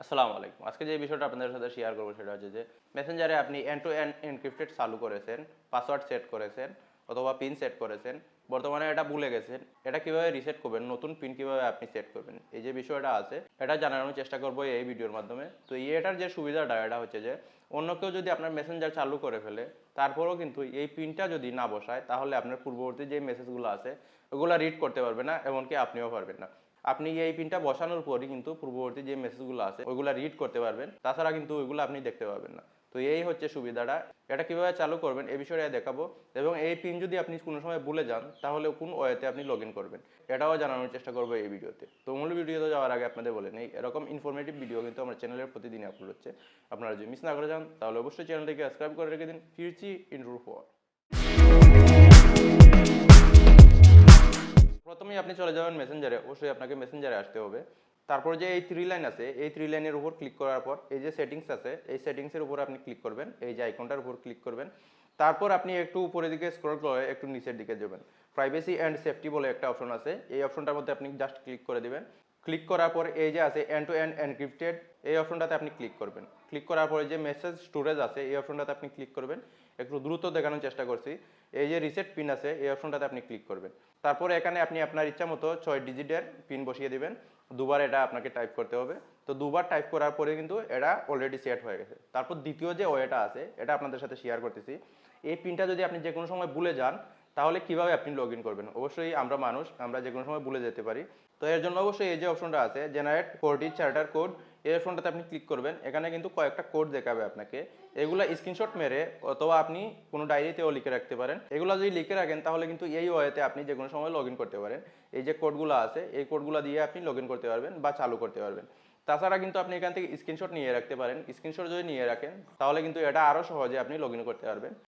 আসসালামু আলাইকুম। আজকে যে বিষয়টা আপনাদের সাথে শেয়ার করব সেটা হচ্ছে যে মেসেঞ্জারে আপনি এন্ড টু এন্ড এনক্রিপ্টেড চালু করেছেন, পাসওয়ার্ড সেট করেছেন অথবা পিন সেট করেছেন। বর্তমানে এটা ভুলে গেছেন। এটা কিভাবে রিসেট করবেন, নতুন পিন কিভাবে আপনি সেট করবেন, এই যে বিষয়টা আছে এটা জানানোর চেষ্টা করব এই ভিডিওর মাধ্যমে। তো এটার যে সুবিধাটা এটা হচ্ছে যে অন্য কেউ যদি আপনার মেসেঞ্জার চালু করে ফেলে তারপরেও কিন্তু এই পিনটা যদি না বসায় তাহলে আপনার পূর্ববর্তী যে মেসেজগুলো আছে ওগুলো রিড করতে পারবে না, এমনকি আপনিও পারবেন না। আপনি এই পিনটা বসানোর পরই কিন্তু পূর্ববর্তী যে মেসেজগুলো আছে ওইগুলো রিড করতে পারবেন, তাছাড়া কিন্তু ওইগুলো আপনি দেখতে পারবেন না। তো এই হচ্ছে সুবিধাটা। এটা কিভাবে চালু করবেন এই বিষয়টা দেখাবো, এবং এই পিন যদি আপনি কোনো সময় ভুলে যান তাহলে কোন ওয়েতে আপনি লগ ইন করবেন এটাও জানানোর চেষ্টা করবো এই ভিডিওতে। তো মূল ভিডিওতে যাওয়ার আগে আপনাদের বলে নেই, এরকম ইনফরমেটিভ ভিডিও কিন্তু আমার চ্যানেলের প্রতিদিন আপলোড হচ্ছে। আপনারা যদি মিস না করে যান তাহলে অবশ্যই চ্যানেলটিকে সাবস্ক্রাইব করে রেখে দিন। ফিরছি ইন্ট্রোর পর। প্রথমেই আপনি চলে যাবেন মেসেঞ্জারে। অবশ্যই আপনাকে মেসেঞ্জারে আসতে হবে। তারপর যে এই থ্রি লাইন আছে এই থ্রি লাইনের উপর ক্লিক করার পর এই যে সেটিংস আছে এই সেটিংসের উপর আপনি ক্লিক করবেন, এই যে আইকনটার উপর ক্লিক করবেন। তারপর আপনি একটু উপরের দিকে স্ক্রল করে একটু নিচের দিকে যাবেন। প্রাইভেসি অ্যান্ড সেফটি বলে একটা অপশন আছে, এই অপশনটার মধ্যে আপনি জাস্ট ক্লিক করে দিবেন। ক্লিক করার পর এই যে আছে এন্ড টু এন্ড এনক্রিপ্টেড, এই অপশনটাতে আপনি ক্লিক করবেন। ক্লিক করার পরে যে মেসেজ স্টোরেজ আছে এই অপশনটাতে আপনি ক্লিক করবেন। একটু দ্রুত দেখানোর চেষ্টা করছি। এই যে রিসেট পিন আছে এই অপশনটাতে আপনি ক্লিক করবেন। তারপরে এখানে আপনি আপনার ইচ্ছা মতো 6 ডিজিটের পিন বসিয়ে দিবেন। দুবার এটা আপনাকে টাইপ করতে হবে। তো দুবার টাইপ করার পরে কিন্তু এটা অলরেডি সেট হয়ে গেছে। তারপর দ্বিতীয় যে ওয়েটা আছে এটা আপনাদের সাথে শেয়ার করতেছি। এই পিনটা যদি আপনি যে কোনো সময় ভুলে যান তাহলে কিভাবে আপনি লগ ইন করবেন। অবশ্যই আমরা মানুষ, আমরা যে কোনো সময় ভুলে যেতে পারি। তো এর জন্য অবশ্যই এই যে অপশনটা আছে জেনারেট কোড চার্টার কোড, এই অপশনটাতে আপনি ক্লিক করবেন। এখানে কিন্তু কয়েকটা কোড দেখাবে আপনাকে, এগুলা স্ক্রিনশট মেরে অথবা আপনি কোনো ডায়েরিতেও লিখে রাখতে পারেন। এগুলো যদি লিখে রাখেন তাহলে কিন্তু এই ওয়েতে আপনি যে কোনো সময় লগ ইন করতে পারেন। এই যে কোডগুলো আছে এই কোডগুলো দিয়ে আপনি লগ ইন করতে পারবেন বা চালু করতে পারবেন। তাছাড়া কিন্তু আপনি এখান থেকে স্ক্রিনশট নিয়ে রাখতে পারেন। স্ক্রিনশট যদি নিয়ে রাখেন তাহলে কিন্তু এটা আরও সহজে আপনি লগ ইন করতে পারবেন।